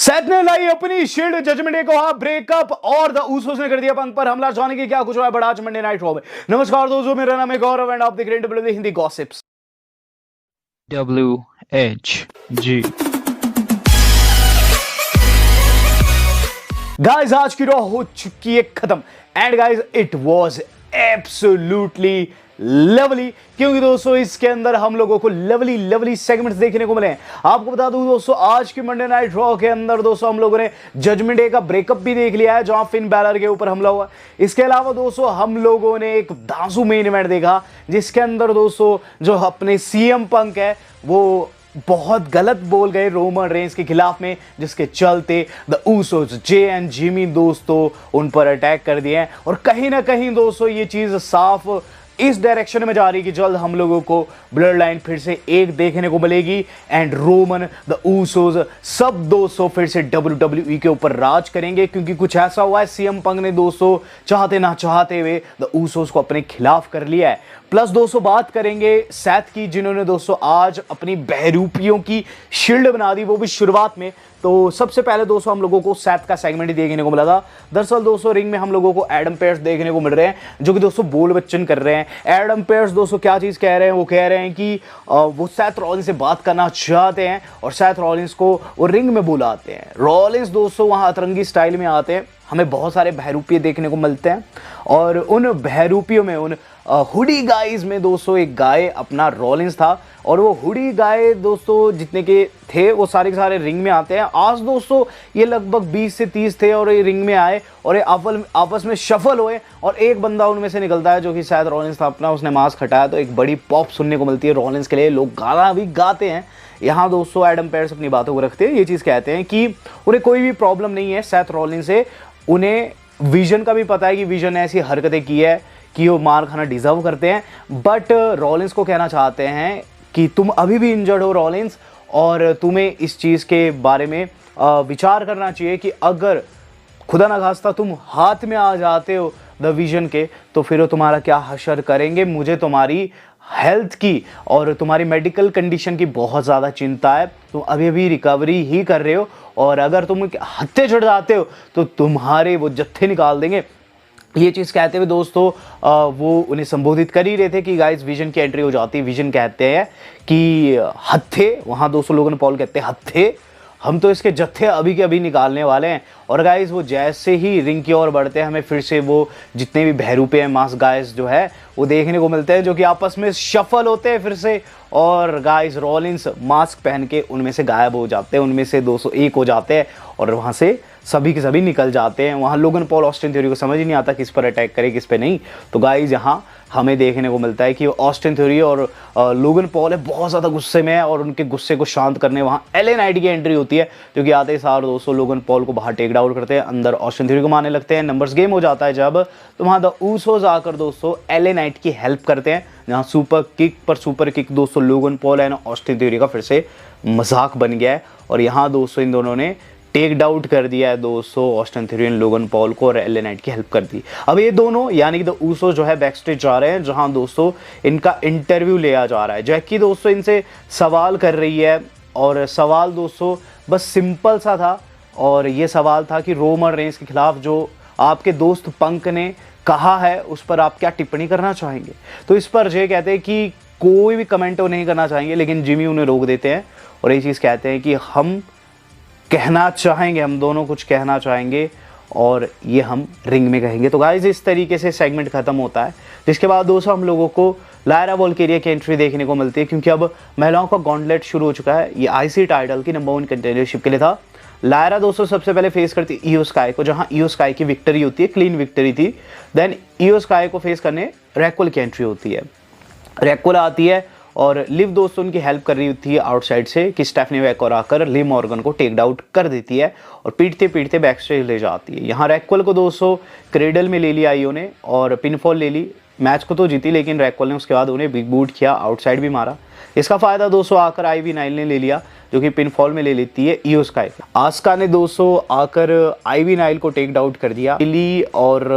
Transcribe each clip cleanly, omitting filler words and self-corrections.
Seth ने लाई अपनी shield, judgement day को हुआ ब्रेकअप और द ऊसोस ने कर दिया पंक पर हमला। जाने की क्या कुछ हुआ है बड़ा आज मंडे नाइट रॉ में। नमस्कार दोस्तों, मेरा नाम है गौरव एंड आप देख रहे हैं WWE Hindi gossips. WHG guys आज की रॉ हो चुकी है खत्म and guys it was absolutely lovely, क्योंकि दोस्तों इसके अंदर हम लोगों को लवली सेगमेंट्स देखने को मिले हैं। आपको बता दूं दोस्तों, आज की मंडे नाइट रॉ के अंदर दोस्तों हम लोगों ने जजमेंट डे का ब्रेकअप भी देख लिया है, जहां फिन बैलर के ऊपर हमला हुआ। इसके अलावा दोस्तों हम लोगों ने एक दांसू मेन इवेंट देखा, जिसके अंदर दोस्तों जो अपने सीएम पंक है वो बहुत गलत बोल गए रोमन रेंस के खिलाफ में, जिसके चलते the Usos J and Jimmy दोस्तों उन पर अटैक कर दिए हैं। और कहीं ना कहीं दोस्तों ये चीज साफ इस डायरेक्शन में जा रही है कि जल्द हम लोगों को ब्लड लाइन फिर से एक देखने को मिलेगी एंड रोमन द ऊसोस सब दोस्तों फिर से WWE के ऊपर राज करेंगे, क्योंकि कुछ ऐसा हुआ है सीएम पंक ने दोस्तों चाहते ना चाहते हुए द ऊसोस को अपने खिलाफ कर लिया है। प्लस दोस्तों बात करेंगे सेथ की, जिन्होंने दोस्तों आज अपनी बहरूपियों की शील्ड बना दी, वो भी शुरुआत में। तो सबसे पहले दोस्तों हम लोगों को सेथ का सेगमेंट ही देखने को मिला था। दरअसल दोस्तों रिंग में हम लोगों को एडम पेयर्स देखने को मिल रहे हैं, जो कि दोस्तों बोल बच्चन कर रहे हैं। एडम पेयर्स दोस्तों क्या चीज कह रहे हैं, वो कह रहे हैं कि वो सेथ रॉलिंस से बात करना चाहते हैं और सेथ रॉलिंस को वो रिंग में बुलाते हैं। रॉलिंस दोस्तों वहां अतरंगी स्टाइल में आते हैं, हमें बहुत सारे बहरूपिये देखने को मिलते हैं और उन बहरूपियों में उन हुडी गाइज में दोस्तों एक गाय अपना रॉलिंस था, और वो हुडी गाय दोस्तों जितने के थे वो सारे के सारे रिंग में आते हैं। आज दोस्तों ये लगभग 20 से 30 थे और ये रिंग में आए और ये आपस में शफल हुए और एक बंदा उनमें से निकलता है जो कि शायद रॉलिंस था अपना, उसने मास्क हटाया तो एक बड़ी पॉप सुनने को मिलती है रॉलिंस के लिए। लोग गाना भी गाते हैं। यहाँ दोस्तों एडम पेयर्स अपनी बातों को रखते हैं, ये चीज़ कहते हैं कि उन्हें कोई भी प्रॉब्लम नहीं है सेथ रॉलिंस से। उन्हें विजन का भी पता है कि विजन ने ऐसी हरकतें की है कि वो मार खाना डिजर्व करते हैं, बट रॉलिंस को कहना चाहते हैं कि तुम अभी भी इंजर्ड हो रॉलिंस, और तुम्हें इस चीज़ के बारे में विचार करना चाहिए कि अगर खुदा न खास्ता तुम हाथ में आ जाते हो द विजन के, तो फिर वो तुम्हारा क्या हशर करेंगे। मुझे तुम्हारी हेल्थ की और तुम्हारी मेडिकल कंडीशन की बहुत ज़्यादा चिंता है। तुम अभी अभी रिकवरी ही कर रहे हो और अगर तुम हत्थे चढ़ जाते हो तो तुम्हारे वो जत्थे निकाल देंगे। ये चीज़ कहते हुए दोस्तों वो उन्हें संबोधित कर ही रहे थे कि गाइस विजन की एंट्री हो जाती है। विजन कहते हैं कि हत्थे, वहाँ दोस्तों लोगन पॉल कहते हैं हत्थे, हम तो इसके जत्थे अभी के अभी निकालने वाले हैं। और गाइस वो जैसे ही रिंग की ओर बढ़ते हैं, हमें फिर से वो जितने भी बहरूपे हैं मास गाइस जो है वो देखने को मिलते हैं, जो कि आपस में शफल होते हैं फिर से। और गाइस रॉलिंस मास्क पहन के उनमें से गायब हो जाते हैं, उनमें से 201 हो जाते हैं और वहाँ से सभी के सभी निकल जाते हैं। वहाँ लोगन पॉल ऑस्टिन थ्योरी को समझ ही नहीं आता किस पर अटैक करे किस पे नहीं। तो गाइस यहाँ हमें देखने को मिलता है कि ऑस्टिन थ्योरी और लोगन पॉल है बहुत ज़्यादा गुस्से में है और उनके गुस्से को शांत करने वहाँ LA नाइट की एंट्री होती है, जो कि आते ही सार दोस्तों लोगन पॉल को बाहर टेक डाउन करते हैं, अंदर ऑस्टिन थ्योरी को मारने लगते हैं। नंबर्स गेम हो जाता है जब, तो वहाँ द ऊसोस आकर दोस्तों LA नाइट की हेल्प करते हैं, जहाँ सुपर किक पर सुपर किक दोस्तों Logan Paul and Austin theory का फिर से मजाक बन गया है। और यहाँ दोस्तों इन दोनों ने टेक डाउट कर दिया है दोस्तों Austin theory and Logan Paul को और LA नाइट की हेल्प कर दी। अब ये दोनों यानी कि द ऊसोस जो है बैक स्टेज जा रहे हैं, जहां दोस्तों इनका इंटरव्यू लिया जा रहा है। जैकी दोस्तों इनसे सवाल कर रही है और सवाल दोस्तों बस सिंपल सा था, और ये सवाल था कि रोमन रेंस के खिलाफ जो आपके दोस्त पंक ने कहा है उस पर आप क्या टिप्पणी करना चाहेंगे। तो इस पर जय कहते हैं कि कोई भी कमेंट वो नहीं करना चाहेंगे, लेकिन जिमी उन्हें रोक देते हैं और ये चीज़ कहते हैं कि हम कहना चाहेंगे, हम दोनों कुछ कहना चाहेंगे और ये हम रिंग में कहेंगे। तो गाइस इस तरीके से सेगमेंट खत्म होता है, जिसके बाद दोस्तों हम लोगों को लायरा वोल्केरिया की एंट्री देखने को मिलती है, क्योंकि अब महिलाओं का गॉन्टलेट शुरू हो चुका है। ये IC टाइटल की नंबर 1 कंटेंडरशिप के लिए था। लायरा दोस्तों सबसे पहले फेस करती इयो स्काई को, जहां इयो स्काई की विक्ट्री होती है, क्लीन विक्ट्री थी। देन इयो स्काई को फेस करने रैक्वेल की एंट्री होती है। रैक्वेल आती है और लिव दोस्तों उनकी हेल्प कर रही थी आउटसाइड से कि स्टेफनी वैकोर आकर लिव मॉर्गन को टेक डाउन कर देती है और पीटते पीटते बैक स्टेज ले जाती है। यहाँ रैक्वेल को दोस्तों क्रेडल में ले लिया आईओ ने और पिनफॉल ले ली। मैच को तो जीती, लेकिन रैक्वेल ने उसके बाद उन्हें बिग बूट किया, आउटसाइड भी मारा। इसका फायदा दोस्तों आकर IV9 ने ले लिया, जो कि पिनफॉल में ले लेती है इयो स्काई। आस्का ने दोस्तों आकर IV9 को टेक डाउन कर दिया। लिली और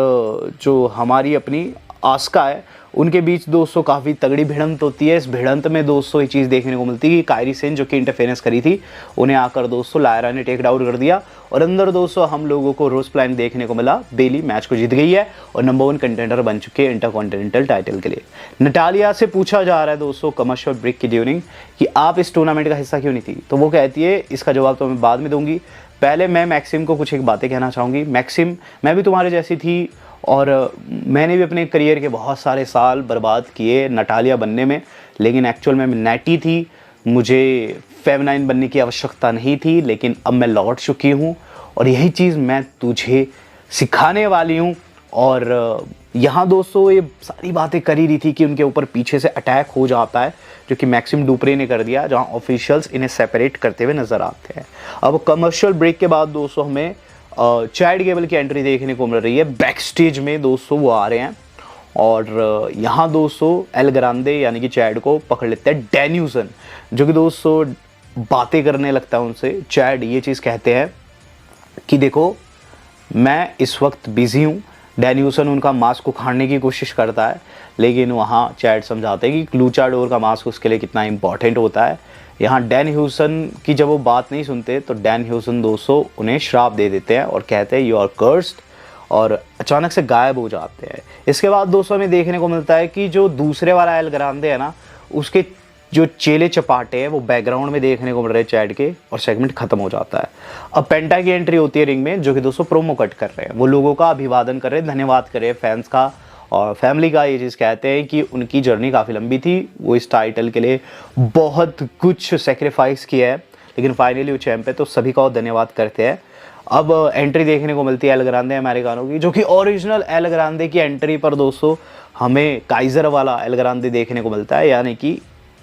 जो हमारी अपनी आस्का है उनके बीच दोस्तों काफ़ी तगड़ी भिड़ंत होती है। इस भिड़ंत में दोस्तों ये चीज़ देखने को मिलती है कि कायरी सेन जो कि इंटरफेरेंस करी थी, उन्हें आकर दोस्तों लायरा ने टेक डाउन कर दिया और अंदर दोस्तों हम लोगों को रोज प्लान देखने को मिला। बेली मैच को जीत गई है और नंबर 1 कंटेंडर बन चुके हैं इंटरकॉन्टिनेंटल टाइटल के लिए। नटालिया से पूछा जा रहा है दोस्तों कमर्शियल ब्रेक की ड्यूरिंग कि आप इस टूर्नामेंट का हिस्सा क्यों नहीं थी, तो वो कहती है इसका जवाब तो मैं बाद में दूंगी, पहले मैं मैक्सिम को कुछ एक बातें कहना चाहूँगी। मैक्सिम, मैं भी तुम्हारे जैसी थी और मैंने भी अपने करियर के बहुत सारे साल बर्बाद किए नटालिया बनने में, लेकिन एक्चुअल में मैं नैटी थी, मुझे फेमिनाइन बनने की आवश्यकता नहीं थी, लेकिन अब मैं लौट चुकी हूँ और यही चीज़ मैं तुझे सिखाने वाली हूँ। और यहाँ दोस्तों ये सारी बातें कर ही रही थी कि उनके ऊपर पीछे से अटैक हो जाता है, जो कि मैक्सिम डुप्रे ने कर दिया, जहाँ ऑफिशियल्स इन्हें सेपरेट करते हुए नजर आते हैं। अब कमर्शियल ब्रेक के बाद दोस्तों हमें चैड गेबल की एंट्री देखने को मिल रही है। बैक स्टेज में दोस्तों वो आ रहे हैं और यहाँ दोस्तों एल ग्रांडे यानी कि चैड को पकड़ लेते हैं डैन्यूसन, जो कि दोस्तों बातें करने लगता है उनसे। चैड ये चीज़ कहते हैं कि देखो मैं इस वक्त बिजी हूँ। डैन्यूसन उनका मास्क उखाड़ने की कोशिश करता है, लेकिन वहाँ चैड समझाते हैं कि लूचाडोर का मास्क उसके लिए कितना इंपॉर्टेंट होता है। यहाँ डैन ह्यूसन की जब वो बात नहीं सुनते तो डैन ह्यूसन दोस्तों उन्हें श्राप दे देते हैं और कहते हैं यू आर कर्स्ड, और अचानक से गायब हो जाते हैं। इसके बाद दोस्तों हमें देखने को मिलता है कि जो दूसरे वाला एल ग्रांडे है ना, उसके जो चेले चपाटे हैं वो बैकग्राउंड में देखने को मिल रहे हैं चैड के, और सेगमेंट खत्म हो जाता है। अब पेंटा की एंट्री होती है रिंग में, जो कि दोस्तों प्रोमो कट कर रहे हैं, वो लोगों का अभिवादन कर रहे हैं, धन्यवाद कर रहे हैं फैंस का और फैमिली का। ये चीज़ कहते हैं कि उनकी जर्नी काफ़ी लंबी थी, वो इस टाइटल के लिए बहुत कुछ सेक्रीफाइस किया है, लेकिन फाइनली वो चैंप है, तो सभी का धन्यवाद करते हैं। अब एंट्री देखने को मिलती है एल ग्रांडे अमेरिकानो की, जो कि ओरिजिनल एल ग्रांडे की एंट्री पर दोस्तों हमें काइजर वाला एल ग्रांडे देखने को मिलता है, यानी कि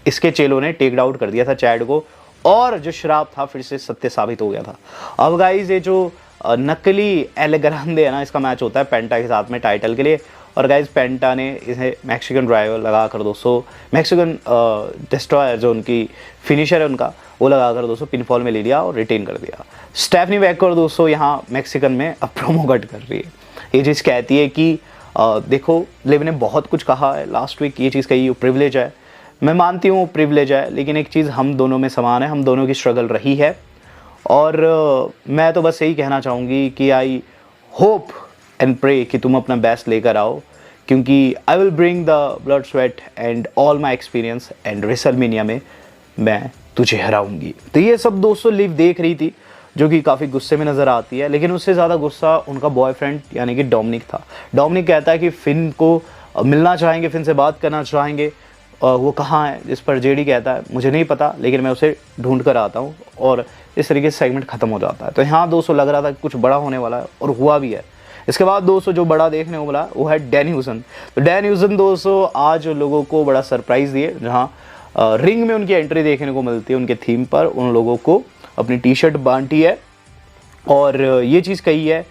इसके चेलों ने टेक आउट कर दिया था चैड को और जो श्राप था फिर से सत्य साबित हो गया था। अब गाइज ये जो नकली एल ग्रांडे है ना, इसका मैच होता है पेंटा के साथ में टाइटल के लिए, और गाइज पेंटा ने इसे मैक्सिकन ड्राइवर लगा कर दोस्तों, मैक्सिकन डिस्ट्रॉयर जो उनकी फिनिशर है उनका, वो लगा कर दोस्तों पिनफॉल में ले लिया और रिटेन कर दिया। स्टेफनी बैकर दोस्तों यहाँ मैक्सिकन में अब प्रोमो कट कर रही है। ये चीज़ कहती है कि देखो लिव ने बहुत कुछ कहा है लास्ट वीक, ये चीज़ कही प्रिविलेज है, मैं मानती हूँ प्रिविलेज है, लेकिन एक चीज़ हम दोनों में समान है, हम दोनों की स्ट्रगल रही है, और मैं तो बस यही कहना चाहूँगी कि आई होप एंड प्रे कि तुम अपना बेस्ट लेकर आओ, क्योंकि I will bring the blood sweat and all my experience and WrestleMania में मैं तुझे हराऊंगी। तो ये सब दोस्तों लिव देख रही थी, जो कि काफ़ी गुस्से में नज़र आती है, लेकिन उससे ज़्यादा गुस्सा उनका बॉयफ्रेंड यानी कि डोमिनिक था। डोमिनिक कहता है कि फिन को मिलना चाहेंगे, फिन से बात करना चाहेंगे, वो कहाँ है, जिस पर जेडी कहता है मुझे नहीं पता, लेकिन मैं उसे ढूंढ कर आता हूँ, और इस तरीके से सेगमेंट खत्म हो जाता है। तो यहाँ दोस्तों लग रहा था कि कुछ बड़ा होने वाला है, और हुआ भी है। इसके बाद दोस्तों जो बड़ा देखने को मिला वो है डैन ह्यूसन। तो डैन ह्यूसन दोस्तों आज लोगों को बड़ा सरप्राइज़ दिए, जहाँ रिंग में उनकी एंट्री देखने को मिलती है, उनके थीम पर उन लोगों को अपनी टी शर्ट बांटी है, और ये चीज़ कही है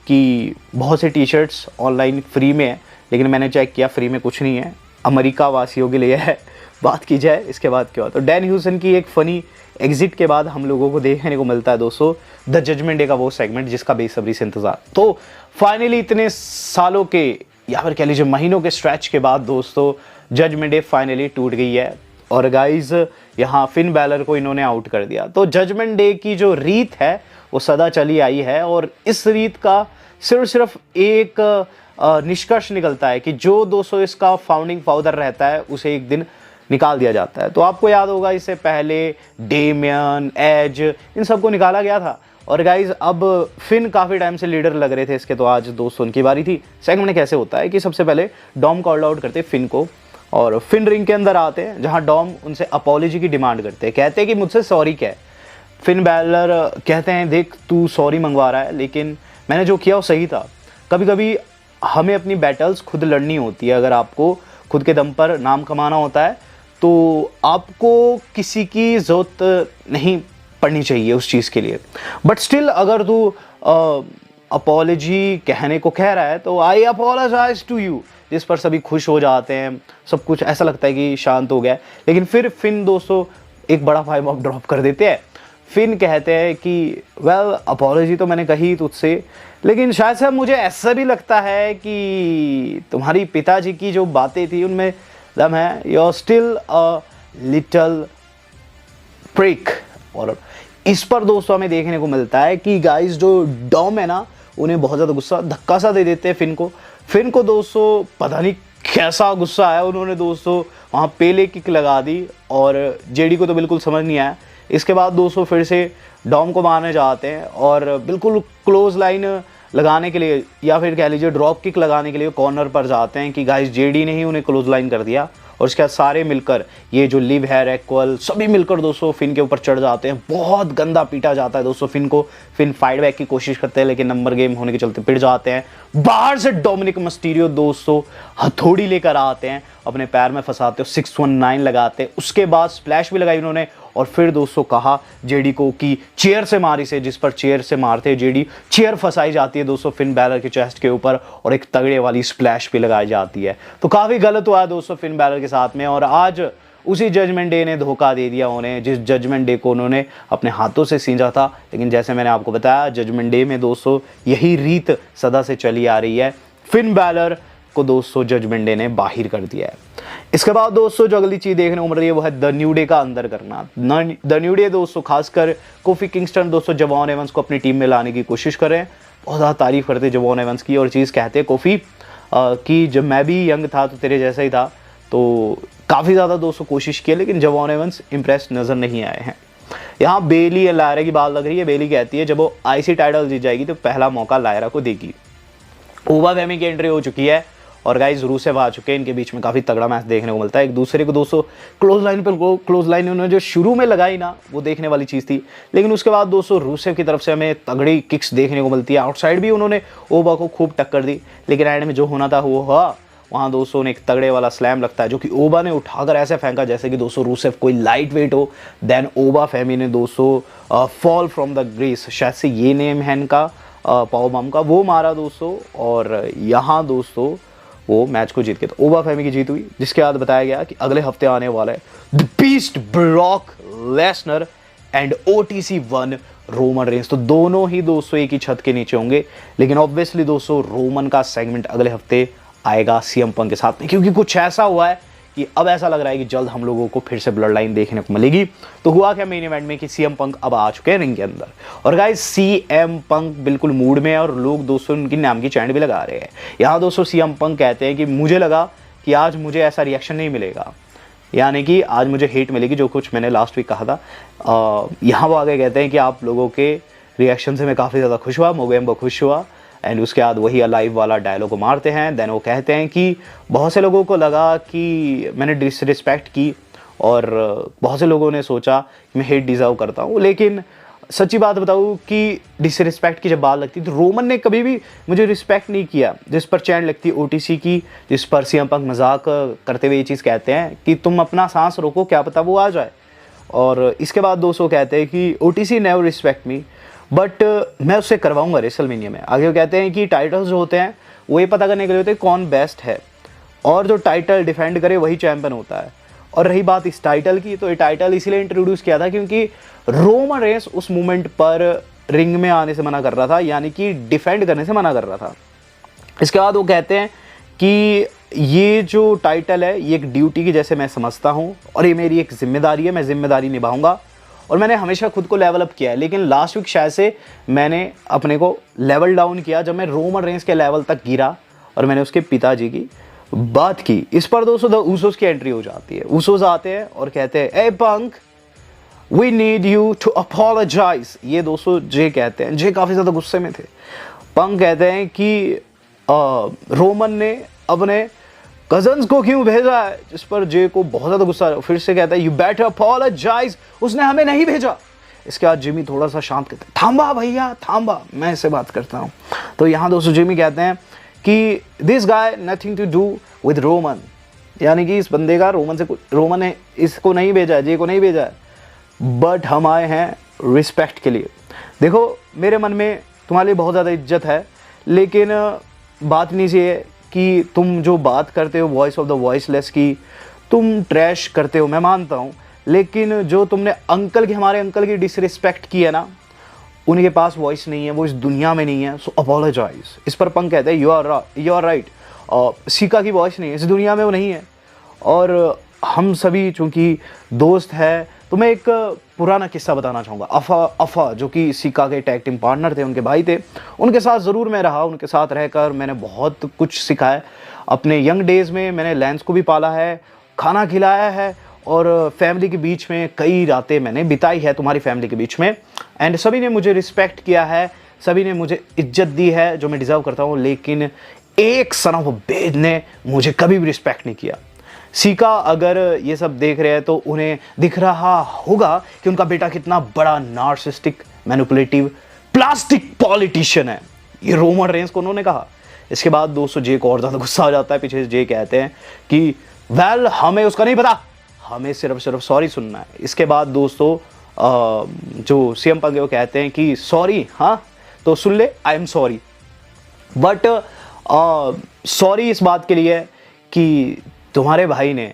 कि बहुत से टी शर्ट्स ऑनलाइन फ्री में है, लेकिन मैंने चेक किया फ्री में कुछ नहीं है, अमेरिका वासियों के लिए है। बात की जाए इसके बाद क्या हुआ, तो डैन ह्यूसन की एक फ़नी एग्जिट के बाद हम लोगों को देखने को मिलता है दोस्तों द जजमेंट डे का वो सेगमेंट जिसका बेसब्री से इंतजार। तो फाइनली इतने सालों के या फिर कह लीजिए महीनों के स्ट्रेच के बाद दोस्तों जजमेंट डे फाइनली टूट गई है, और गाइज यहाँ फिन बैलर को इन्होंने आउट कर दिया। तो जजमेंट डे की जो रीत है वो सदा चली आई है, और इस रीत का सिर्फ एक निष्कर्ष निकलता है कि जो दोस्तों इसका फाउंडिंग फादर रहता है उसे एक दिन निकाल दिया जाता है। तो आपको याद होगा इससे पहले डेमियन, एज, इन सबको निकाला गया था, और गाइज अब फिन काफ़ी टाइम से लीडर लग रहे थे इसके, तो आज दोस्तों उनकी बारी थी। सेगमेंट कैसे होता है कि सबसे पहले डॉम कॉल आउट करते फिन को, और फिन रिंग के अंदर आते हैं, जहाँ डॉम उनसे अपॉलॉजी की डिमांड करते हैं, कहते हैं कि मुझसे सॉरी क्या है। फिन बैलर कहते हैं देख तू सॉरी मंगवा रहा है, लेकिन मैंने जो किया वो सही था। कभी कभी हमें अपनी बैटल्स खुद लड़नी होती है, अगर आपको खुद के दम पर नाम कमाना होता है तो आपको किसी की ज़रूरत नहीं पड़नी चाहिए उस चीज़ के लिए। बट स्टिल अगर तू अपॉलॉजी कहने को कह रहा है तो आई अपोलोजाइज टू यू, जिस पर सभी खुश हो जाते हैं, सब कुछ ऐसा लगता है कि शांत हो गया। लेकिन फिर फिन दोस्तों एक बड़ा 5 ड्रॉप कर देते हैं, फिन कहते हैं कि वेल अपॉलॉजी तो मैंने कही तुझसे, लेकिन शायद से मुझे ऐसा भी लगता है कि तुम्हारी पिताजी की जो बातें थी उनमें दम है, you are still a little prick. और इस पर दोस्तों हमें देखने को मिलता है कि गाइस जो डॉम है ना, उन्हें बहुत ज़्यादा गुस्सा धक्का सा दे देते हैं फिन को दोस्तों पता नहीं कैसा गुस्सा आया, उन्होंने दोस्तों वहाँ पेले किक लगा दी और जेडी को तो बिल्कुल समझ नहीं आया। इसके बाद दोस्तों फिर से डॉम को मारने जाते हैं और बिल्कुल क्लोज लाइन लगाने के लिए या फिर कह लीजिए ड्रॉप किक लगाने के लिए कॉर्नर पर जाते हैं कि गाइस जेडी ने ही उन्हें क्लोज लाइन कर दिया। और उसके बाद सारे मिलकर ये जो लिव है एक्वल सभी मिलकर दोस्तों फिन के ऊपर चढ़ जाते हैं। बहुत गंदा पीटा जाता है दोस्तों फिन को। फिन फाइट बैक की कोशिश करते हैं लेकिन नंबर गेम होने के चलते पिट जाते हैं। बाहर से डोमिनिक मिस्टीरियो दोस्तों हथौड़ी लेकर आते हैं, अपने पैर में फंसाते हो 619 लगाते हैं। उसके बाद स्प्लैश भी लगाई उन्होंने और फिर दोस्तों कहा जेडी को कि चेयर से मारी से, जिस पर चेयर से मारते हैं जेडी, चेयर फंसाई जाती है दोस्तों फिन बैलर के चेस्ट के ऊपर और एक तगड़े वाली स्प्लैश भी लगाई जाती है। तो काफ़ी गलत हुआ है दोस्तों फिन बैलर के साथ में। और आज उसी जजमेंट डे ने धोखा दे दिया उन्हें, जिस जजमेंट डे को उन्होंने अपने हाथों से सींचा था। लेकिन जैसे मैंने आपको बताया जजमेंट डे में दोस्तों यही रीत सदा से चली आ रही है, फिन बैलर को दोस्तों जजमेंट डे ने बाहर कर दिया है। इसके बाद दोस्तों जो अगली चीज देखने को मिल रही है वो है द न्यू डे का अंदर करना। द न्यू डे दोस्तों खासकर कोफी किंगस्टन दोस्तों जवान एवंस को अपनी टीम में लाने की कोशिश कर रहे हैं। बहुत ज़्यादा तारीफ करते हैं जवान एवंस की और चीज़ कहते हैं कोफी कि जब मैं भी यंग था तो तेरे जैसा ही था, तो काफ़ी ज़्यादा दोस्तों कोशिश की लेकिन जवान एवंस इंप्रेस नज़र नहीं आए हैं। यहाँ बेली लायरा की बात लग रही है। बेली कहती है जब वो आईसी टाइटल जीत जाएगी तो पहला मौका लायरा को देगी। ओबा फेमी की एंट्री हो चुकी है और गाइस रूसेव आ चुके हैं। इनके बीच में काफ़ी तगड़ा मैच देखने को मिलता है। एक दूसरे को दोस्तों क्लोज लाइन उन्होंने जो शुरू में लगाई ना वो देखने वाली चीज़ थी, लेकिन उसके बाद दोस्तों रूसेव की तरफ से हमें तगड़ी किक्स देखने को मिलती है। आउटसाइड भी उन्होंने ओबा को खूब टक्कर दी, लेकिन एंड में जो होना था वो हुआ। वहाँ दोस्तों ने एक तगड़े वाला स्लैम लगता है जो कि ओबा ने उठाकर ऐसे फेंका जैसे कि दोस्तों रूसेव कोई लाइट वेट हो। देन ओबा फेमी ने दोस्तों फॉल फ्रॉम द ग्रेस, शायद से ये नेम है इनका पावर बम का, वो मारा दोस्तों और यहाँ दोस्तों वो मैच को जीत गए। तो ओबा फेमी की जीत हुई, जिसके बाद बताया गया कि अगले हफ्ते आने वाला है the beast Brock Lesnar and OTC 1 Roman Reigns. तो दोनों ही दोस्तों एक ही छत के नीचे होंगे, लेकिन ऑब्वियसली दोस्तों रोमन का सेगमेंट अगले हफ्ते आएगा CM पंक के साथ में, क्योंकि कुछ ऐसा हुआ है कि अब ऐसा लग रहा है कि जल्द हम लोगों को फिर से ब्लड लाइन देखने को मिलेगी। तो हुआ क्या मेन इवेंट में कि CM पंक अब आ चुके हैं रिंग के अंदर और गाइस CM पंक बिल्कुल मूड में है और लोग दोस्तों उनकी नाम की चैंट भी लगा रहे हैं। यहाँ दोस्तों CM पंक कहते हैं कि मुझे लगा कि आज मुझे ऐसा रिएक्शन नहीं मिलेगा, यानी कि आज मुझे हेट मिलेगी, जो कुछ मैंने लास्ट वीक कहा था। यहाँ वो आगे कहते हैं कि आप लोगों के रिएक्शन से मैं काफ़ी ज़्यादा खुश हुआ, मोगेम्बो खुश हुआ। एंड उसके बाद वही अलाइव वाला डायलॉग को मारते हैं। देन वो कहते हैं कि बहुत से लोगों को लगा कि मैंने डिसरिस्पेक्ट की और बहुत से लोगों ने सोचा कि मैं हेट डिज़र्व करता हूँ, लेकिन सच्ची बात बताऊँ कि डिसरिस्पेक्ट की जब बात लगती तो रोमन ने कभी भी मुझे रिस्पेक्ट नहीं किया। जिस पर चैन लगती है OTC की, जिस पर CM पंक मजाक करते हुए ये चीज़ कहते हैं कि तुम अपना सांस रोको, क्या पता वो आ जाए। और इसके बाद दोस्तों कहते हैं कि OTC never respect me but मैं उससे करवाऊंगा रेसलमेनिया में। आगे वो कहते हैं कि टाइटल्स जो होते हैं वो ये पता करने के लिए होते हैं कौन बेस्ट है और जो टाइटल डिफेंड करे वही चैंपियन होता है। और रही बात इस टाइटल की, तो ये टाइटल इसीलिए इंट्रोड्यूस किया था क्योंकि रोमन रेंस उस मोमेंट पर रिंग में आने से मना कर रहा था, यानी कि डिफेंड करने से मना कर रहा था। इसके बाद वो कहते हैं कि ये जो टाइटल है ये एक ड्यूटी की जैसे मैं समझता हूँ और ये मेरी एक जिम्मेदारी है, मैं जिम्मेदारी निभाऊंगा और मैंने हमेशा खुद को लेवल अप किया है। लेकिन लास्ट वीक शायद से मैंने अपने को लेवल डाउन किया जब मैं रोमन रेंस के लेवल तक गिरा और मैंने उसके पिताजी की बात की। इस पर दोस्तों द ऊसोस की एंट्री हो जाती है। ऊसोस आते हैं और कहते हैं a punk we need you to apologise. ये दोस्तों जे कहते हैं, जे काफ़ी ज़्यादा गुस्से में थे। पंक कहते हैं कि रोमन ने अपने कजन्स को क्यों भेजा है, जिस पर जे को बहुत ज़्यादा गुस्सा है। फिर से कहता है यू बेटर अपोलोजाइज, उसने हमें नहीं भेजा। इसके बाद जिमी थोड़ा सा शांत कहते हैं थांबा भैया थांबा, मैं इससे बात करता हूँ। तो यहाँ दोस्तों जिमी कहते हैं कि this guy nothing to do with Roman, यानी कि इस बंदे का रोमन ने इसको नहीं भेजा है, जे को नहीं भेजा है, बट हम आए हैं रिस्पेक्ट के लिए। देखो मेरे मन में तुम्हारे लिए बहुत ज़्यादा इज्जत है, लेकिन बात नहीं सी है कि तुम जो बात करते हो वॉइस ऑफ द वॉइसलेस की, तुम ट्रैश करते हो, मैं मानता हूँ, लेकिन जो तुमने अंकल की, हमारे अंकल की डिसरिस्पेक्ट की है ना, उनके पास वॉइस नहीं है, वो इस दुनिया में नहीं है, सो अपोलोजाइज। इस पर पंक कहते हैं यू आर राइट। सीका की वॉइस नहीं है, इस दुनिया में वो नहीं है। और हम सभी चूंकि दोस्त हैं, तो मैं एक पुराना किस्सा बताना चाहूँगा। अफा जो कि सीका के टैग टीम पार्टनर थे, उनके भाई थे, उनके साथ ज़रूर मैं रहा। उनके साथ रहकर मैंने बहुत कुछ सीखा है। अपने यंग डेज़ में मैंने लैंस को भी पाला है, खाना खिलाया है, और फैमिली के बीच में कई रातें मैंने बिताई है, तुम्हारी फैमिली के बीच में। एंड सभी ने मुझे रिस्पेक्ट किया है, सभी ने मुझे इज्जत दी है जो मैं डिज़र्व करता हूँ। लेकिन एक सन ऑफ अ बिच ने मुझे कभी भी रिस्पेक्ट नहीं किया। सीका अगर ये सब देख रहे हैं तो उन्हें दिख रहा होगा कि उनका बेटा कितना बड़ा नार्सिसिस्टिक, मैनिपुलेटिव, प्लास्टिक पॉलिटिशियन है। ये रोमन रेंस को उन्होंने कहा। इसके बाद दोस्तों जे को और ज़्यादा गुस्सा आ जाता है। पीछे जे कहते हैं कि वेल हमें उसका नहीं पता, हमें सिर्फ सॉरी सुनना है। इसके बाद दोस्तों जो सीएम पंक वो कहते हैं कि सॉरी, हाँ तो सुन ले, I am sorry, but sorry इस बात के लिए है कि तुम्हारे भाई ने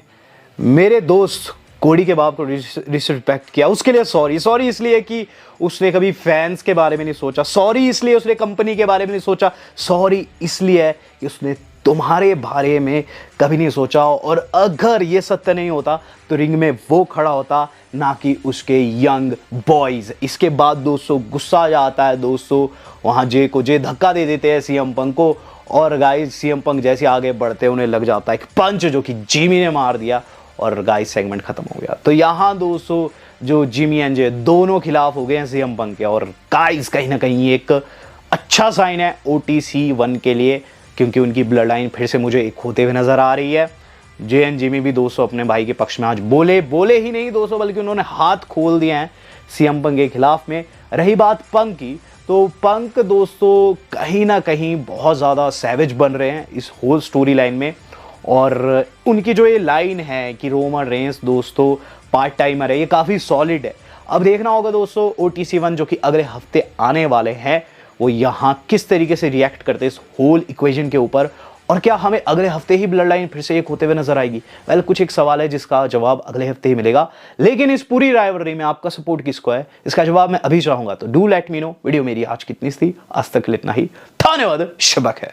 मेरे दोस्त कोडी के बाप को डिसरिस्पेक्ट किया, उसके लिए सॉरी इसलिए कि उसने कभी फैंस के बारे में नहीं सोचा, सॉरी इसलिए उसने कंपनी के बारे में नहीं सोचा, सॉरी इसलिए कि उसने तुम्हारे बारे में कभी नहीं सोचा। और अगर ये सत्य नहीं होता तो रिंग में वो खड़ा होता, ना कि उसके यंग बॉयज। इसके बाद दोस्तों गुस्सा आ जाता है दोस्तों, वहाँ जे धक्का दे देते हैं सीएम पंक को, और गाइस सीएम पंक जैसे आगे बढ़ते उन्हें लग जाता है एक पंच जो कि जिमी ने मार दिया, और गाइस सेगमेंट खत्म हो गया। तो यहाँ दोस्तों जो जिमी एंड जे दोनों खिलाफ हो गए हैं सीएम पंक के, और गाइस कहीं ना कहीं एक अच्छा साइन है OTC 1 के लिए, क्योंकि उनकी ब्लड लाइन फिर से मुझे एक होते हुए नजर आ रही है। जे एंड जिमी भी दोस्तों अपने भाई के पक्ष में आज बोले ही नहीं दोस्तों, बल्कि उन्होंने हाथ खोल दिए हैं सीएम पंक के खिलाफ में। रही बात पंक की, तो पंक दोस्तों कहीं ना कहीं बहुत ज़्यादा सैवेज बन रहे हैं इस होल स्टोरी लाइन में। और उनकी जो ये लाइन है कि रोमन रेंस दोस्तों पार्ट टाइमर है, ये काफ़ी सॉलिड है। अब देखना होगा दोस्तों OTC 1 जो कि अगले हफ्ते आने वाले हैं, वो यहाँ किस तरीके से रिएक्ट करते हैं इस होल इक्वेशन के ऊपर, और क्या हमें अगले हफ्ते ही ब्लड लाइन फिर से एक होते हुए नजर आएगी। वेल कुछ एक सवाल है जिसका जवाब अगले हफ्ते ही मिलेगा। लेकिन इस पूरी राइवलरी में आपका सपोर्ट किसको है, इसका जवाब मैं अभी चाहूंगा। तो do let me know. Video मेरी आज कितनी थी, आज तक इतना ही। धन्यवाद, शबक है।